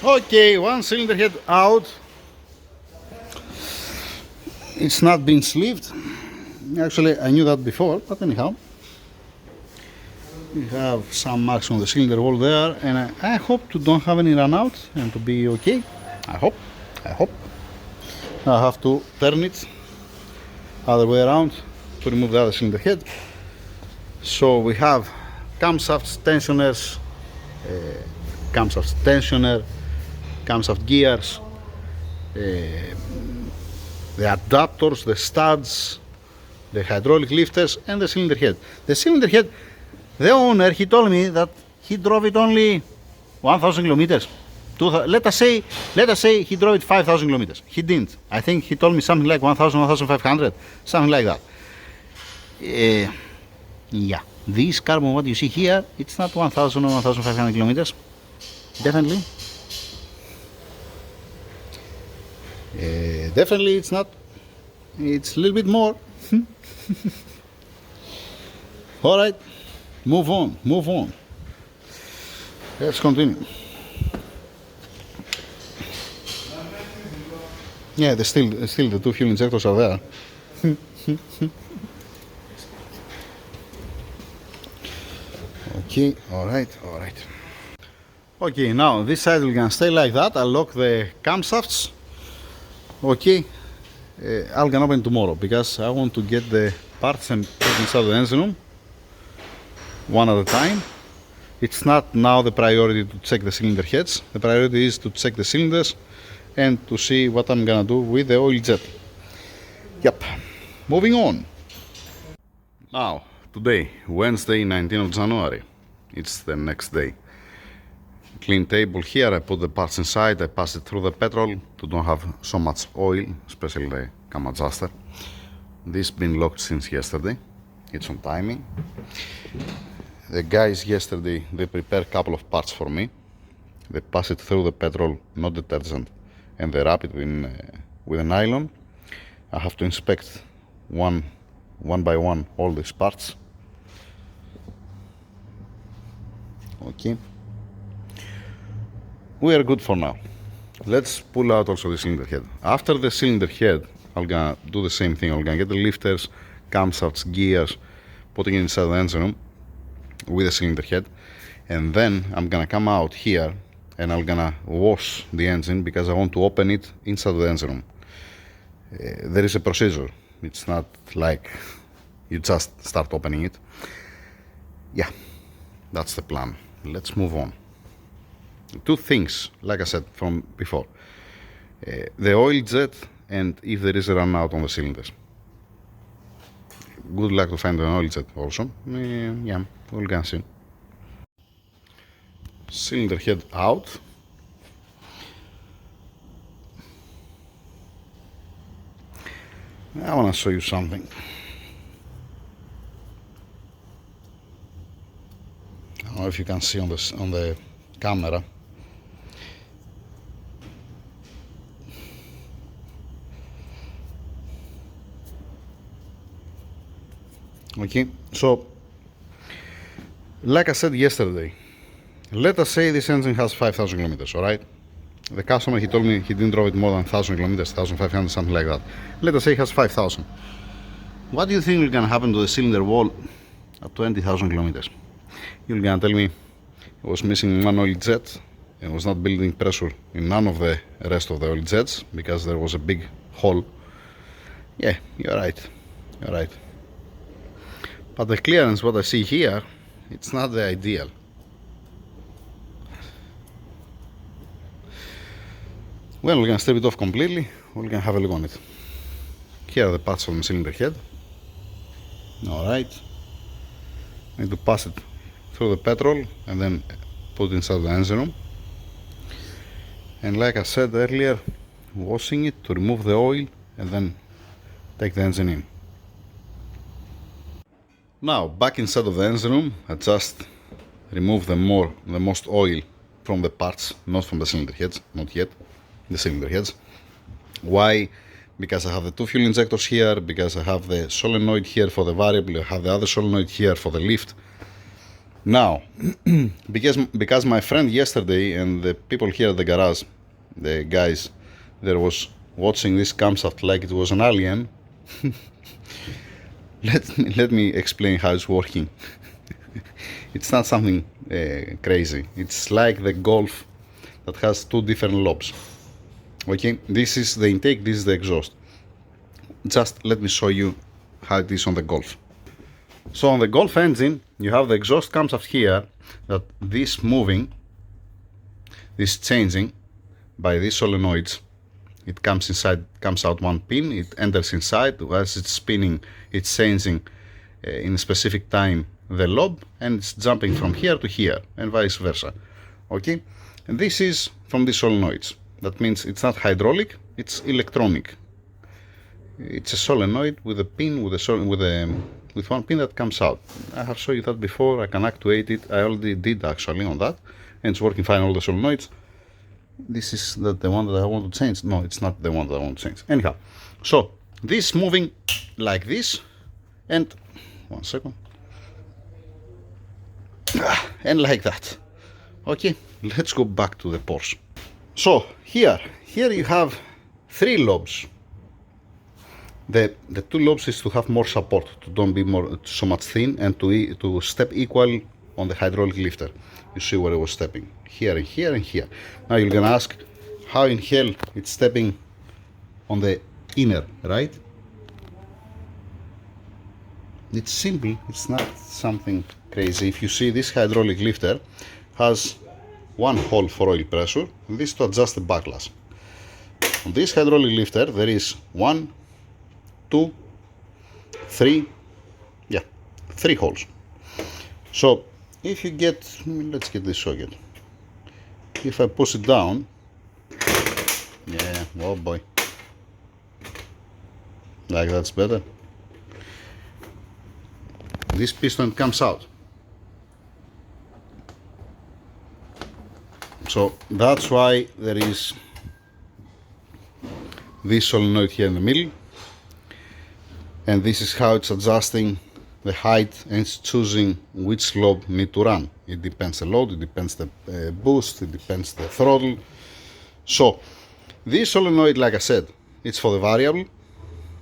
Okay, one cylinder head out. It's not been sleeved. Actually, I knew that before, but anyhow. We have some marks on the cylinder wall there, and I hope to don't have any run out and to be okay. I hope. I have to turn it other way around to remove the other cylinder head. So we have camshaft tensioners, camshaft tensioner, camshaft gears, the adapters, the studs, the hydraulic lifters, and the cylinder head. The cylinder head, the owner, he told me that he drove it only 1,000 kilometers. Let us say he drove it 5,000 kilometers. He didn't. I think he told me something like 1,000, 1,500, something like that. Yeah, this carbon, what you see here, it's not 1,000 or 1,500 kilometers. Definitely. Definitely it's not. It's a little bit more. All right. Move on. Let's continue. Yeah, still the two fuel injectors are there. Okay, all right. Okay, now this side will gonna stay like that. I'll lock the camshafts. Okay, I'll gonna open tomorrow because I want to get the parts and put inside the engine room one at a time. It's not now the priority to check the cylinder heads. The priority is to check the cylinders and to see what I'm gonna do with the oil jet. Yep, moving on. Now, today, Wednesday, 19th of January. It's the next day. Clean table here, I put the parts inside, I pass it through the petrol to don't have so much oil, especially the cam adjuster. This been locked since yesterday. It's on timing. The guys yesterday, they prepared a couple of parts for me. They pass it through the petrol, not detergent, and they wrap it with a nylon. I have to inspect one by one all these parts. Okay. We are good for now. Let's pull out also the cylinder head. After the cylinder head, I'm gonna do the same thing. I'm gonna get the lifters, camshafts, gears, putting it inside the engine room with the cylinder head, and then I'm gonna come out here and I'm gonna wash the engine because I want to open it inside the engine room. There is a procedure. It's not like you just start opening it. Yeah, that's the plan. Let's move on. Two things, like I said from before, the oil jet and if there is a run out on the cylinders. Good luck to find an oil jet also. Yeah, we'll gonna see. Cylinder head out. I want to show you something. I don't know if you can see on the camera. Okay, so like I said yesterday, let us say this engine has 5,000 kilometers, all right? The customer, he told me he didn't drive it more than 1,000 kilometers, 1,500, something like that. Let us say he has 5,000. What do you think is going to happen to the cylinder wall at 20,000 kilometers? You're going to tell me it was missing one oil jet and was not building pressure in none of the rest of the oil jets because there was a big hole. Yeah, you're right. But the clearance, what I see here, it's not the ideal. Well, we're gonna strip it off completely. We're gonna have a look on it. Here are the parts from the cylinder head. Alright. Need to pass it through the petrol and then put it inside the engine room. And like I said earlier, washing it to remove the oil and then take the engine in. Now, back inside of the engine room, I just remove the most oil from the parts, not from the cylinder heads, not yet, the cylinder heads. Why? Because I have the two fuel injectors here, because I have the solenoid here for the variable, I have the other solenoid here for the lift. Now, because my friend yesterday and the people here at the garage, the guys, there was watching this camshaft like it was an alien. let me explain how it's working. It's not something crazy. It's like the Golf that has two different lobes. Okay, this is the intake, this is the exhaust. Just let me show you how it is on the Golf. So on the Golf engine, you have the exhaust camshaft here, that this moving, this changing by these solenoids. It comes inside, comes out one pin, it enters inside. As it's spinning, it's changing in a specific time the lobe, and it's jumping from here to here and vice versa. Okay, and this is from the solenoids. That means it's not hydraulic, it's electronic. It's a solenoid with a pin, with one pin that comes out. I have shown you that before. I can actuate it. I already did actually on that, and it's working fine, all the solenoids. This is the one that I want to change. No, it's not the one that I want to change. Anyhow, so this moving like this, and one second, and like that. Okay, let's go back to the Porsche. So here you have three lobes. The two lobes is to have more support, to don't be so much thin, and to step equal on the hydraulic lifter. You see where it was stepping, here and here and here. Now you're gonna ask, how in hell it's stepping on the inner, right? It's simple, it's not something crazy. If you see, this hydraulic lifter has one hole for oil pressure, and this to adjust the backlash. On this hydraulic lifter there is 1, 2, 3, yeah, 3 holes. So if you get, let's get this socket. If I push it down, yeah, oh boy, like that's better. This piston comes out. So that's why there is this solenoid here in the middle, and this is how it's adjusting the height and it's choosing which lobe need to run. It depends the load, it depends the boost, it depends the throttle. So this solenoid, like I said, it's for the variable,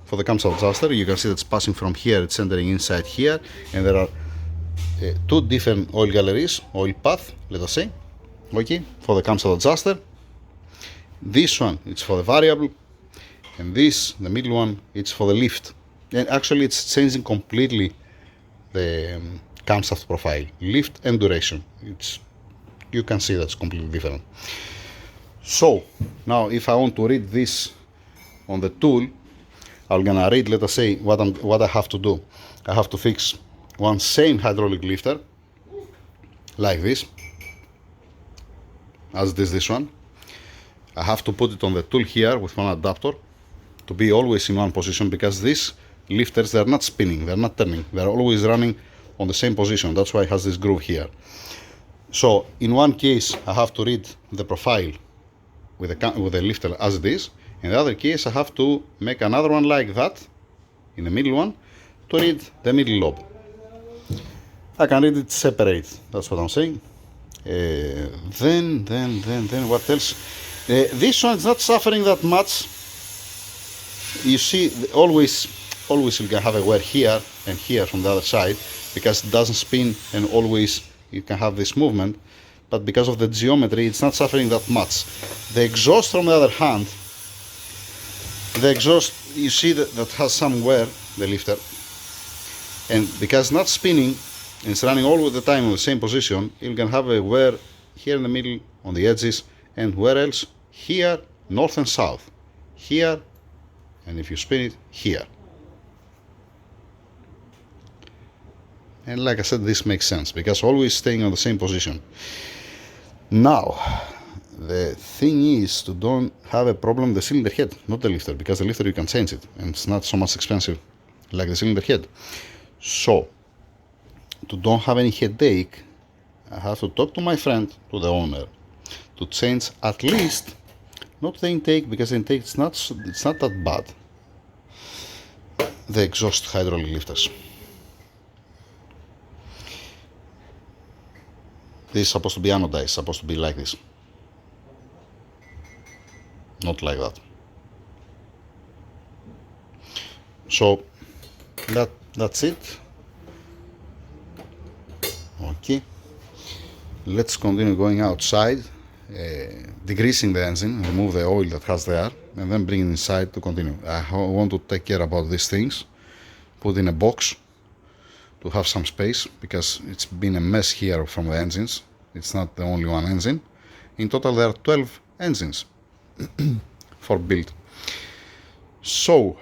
for the camshaft adjuster. You can see that's passing from here, it's entering inside here, and there are two different oil galleries, oil path, let us say, okay, for the camshaft adjuster. This one, it's for the variable, and this, the middle one, it's for the lift. And actually it's changing completely the camshaft profile, lift and duration. You can see that's completely different. So now if I want to read this on the tool, I'm gonna read, let us say, what I have to do. I have to fix one same hydraulic lifter like this, as this one. I have to put it on the tool here with one adapter to be always in one position, because these lifters, they're not spinning, they're not turning, they're always running on the same position. That's why it has this groove here. So in one case I have to read the profile with the lifter as it is. In the other case I have to make another one like that, in the middle one, to read the middle lobe. I can read it separate, that's what I'm saying. Then what else? This one is not suffering that much. You see, always you can have a wear here and here from the other side, because it doesn't spin, and always you can have this movement. But because of the geometry, it's not suffering that much. The exhaust, on the other hand, the exhaust, you see that has some wear, the lifter, and because it's not spinning and it's running all the time in the same position, you can have a wear here in the middle, on the edges, and where else? Here, north and south, here, and if you spin it, here. And like I said, this makes sense, because always staying on the same position. Now, the thing is to don't have a problem with the cylinder head, not the lifter, because the lifter you can change it, and it's not so much expensive like the cylinder head. So, to don't have any headache, I have to talk to my friend, to the owner, to change at least, not the intake, because the intake it's not that bad, the exhaust hydraulic lifters. This is supposed to be anodized, supposed to be like this, not like that. So that's it. Okay, let's continue going outside, degreasing the engine, remove the oil that has there, and then bring it inside to continue. I want to take care about these things, put in a box to have some space, because it's been a mess here from the engines. It's not the only one engine. In total there are 12 engines for build. So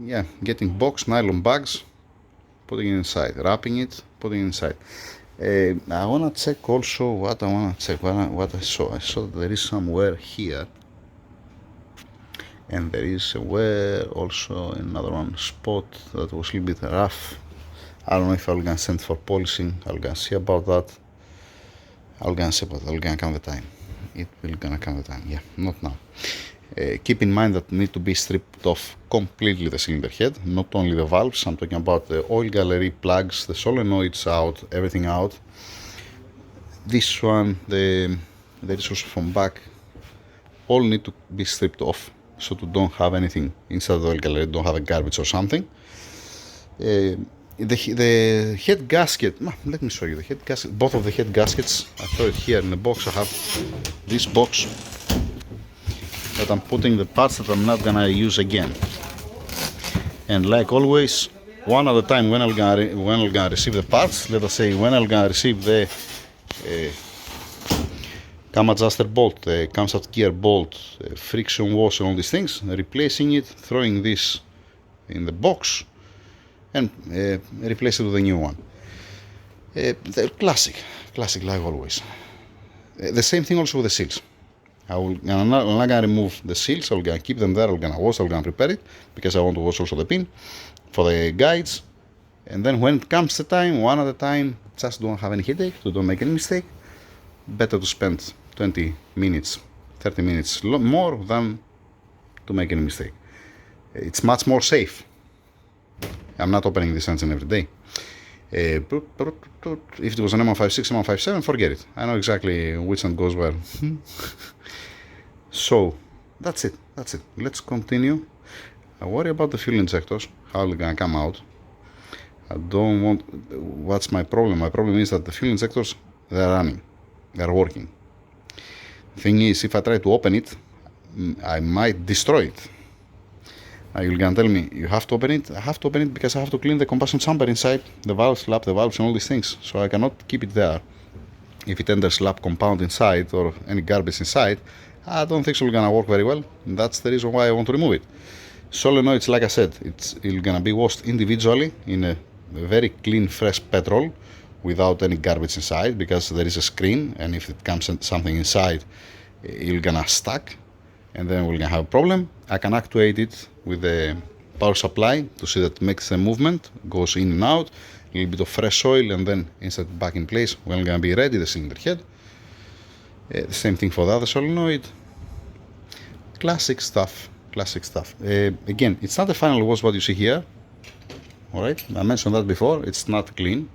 yeah, getting box, nylon bags, putting it inside, wrapping it, putting it inside. I want to check also what I want to check, what I saw. I saw that there is some wear here, and there is a wear also, another one spot that was a little bit rough. I don't know if I'm gonna send for polishing. I'm gonna see about that. I'm gonna come the time. It will gonna come the time. Yeah, not now. Keep in mind that need to be stripped off completely the cylinder head, not only the valves. I'm talking about the oil gallery, plugs, the solenoids out, everything out. This one, there is also from back, all need to be stripped off, so to don't have anything inside the oil gallery, don't have a garbage or something. The head gasket, let me show you the head gasket, both of the head gaskets. I throw it here in the box. I have this box that I'm putting the parts that I'm not gonna use again, and like always, one at a time. When I'm gonna receive the parts, let us say when I'm gonna receive the cam adjuster bolt, the camshaft gear bolt, friction wash, and all these things, replacing it, throwing this in the box, and replace it with a new one. The classic like always. The same thing also with the seals. I'm not gonna remove the seals. I'm gonna keep them there. I'm gonna wash. I'm gonna prepare it, because I want to wash also the pin for the guides. And then when it comes the time, one at a time, just don't have any headache, don't make any mistake. Better to spend 20 minutes, 30 minutes more than to make any mistake. It's much more safe. I'm not opening this engine every day. If it was an M156, M157, forget it. I know exactly which one goes where. So that's it. Let's continue. I worry about the fuel injectors, how they're gonna come out. I don't want. What's my problem? My problem is that the fuel injectors, they're running, they're working. The thing is, if I try to open it, I might destroy it. You're gonna tell me you have to open it. I have to open it because I have to clean the combustion chamber inside, the valves, lap the valves, and all these things. So I cannot keep it there. If it enters lap compound inside or any garbage inside, I don't think it's gonna work very well. And that's the reason why I want to remove it. Solenoids, like I said, it's gonna be washed individually in a very clean, fresh petrol without any garbage inside, because there is a screen, and if it comes something inside, you're gonna stuck, and then we're gonna have a problem. I can actuate it with the power supply to see that it makes the movement, goes in and out, a little bit of fresh oil, and then insert it back in place when it's gonna be ready, the cylinder head. The same thing for the other solenoid. Classic stuff. Again, it's not the final wash what you see here. Alright, I mentioned that before. It's not clean.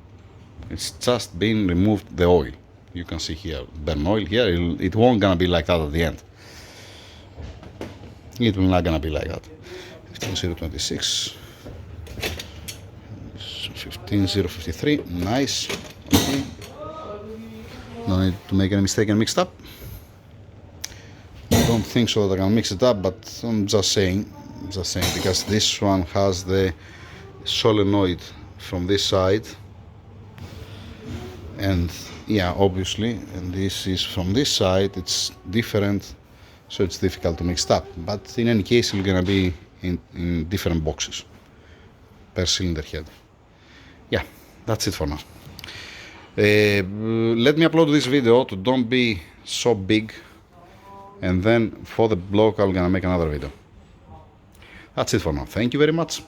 It's just been removed the oil. You can see here, burn oil here. It won't gonna be like that at the end. It will not gonna be like that. 15026, 15053, nice. Okay. No need to make any mistake and mix it up. I don't think so that I can mix it up, but I'm just saying, because this one has the solenoid from this side, and yeah, obviously, and this is from this side. It's different, so it's difficult to mix it up. But in any case, it's gonna be in different boxes per cylinder head. Yeah, that's it for now. Let me upload this video to don't be so big, and then for the blog I'm gonna make another video. That's it for now. Thank you very much.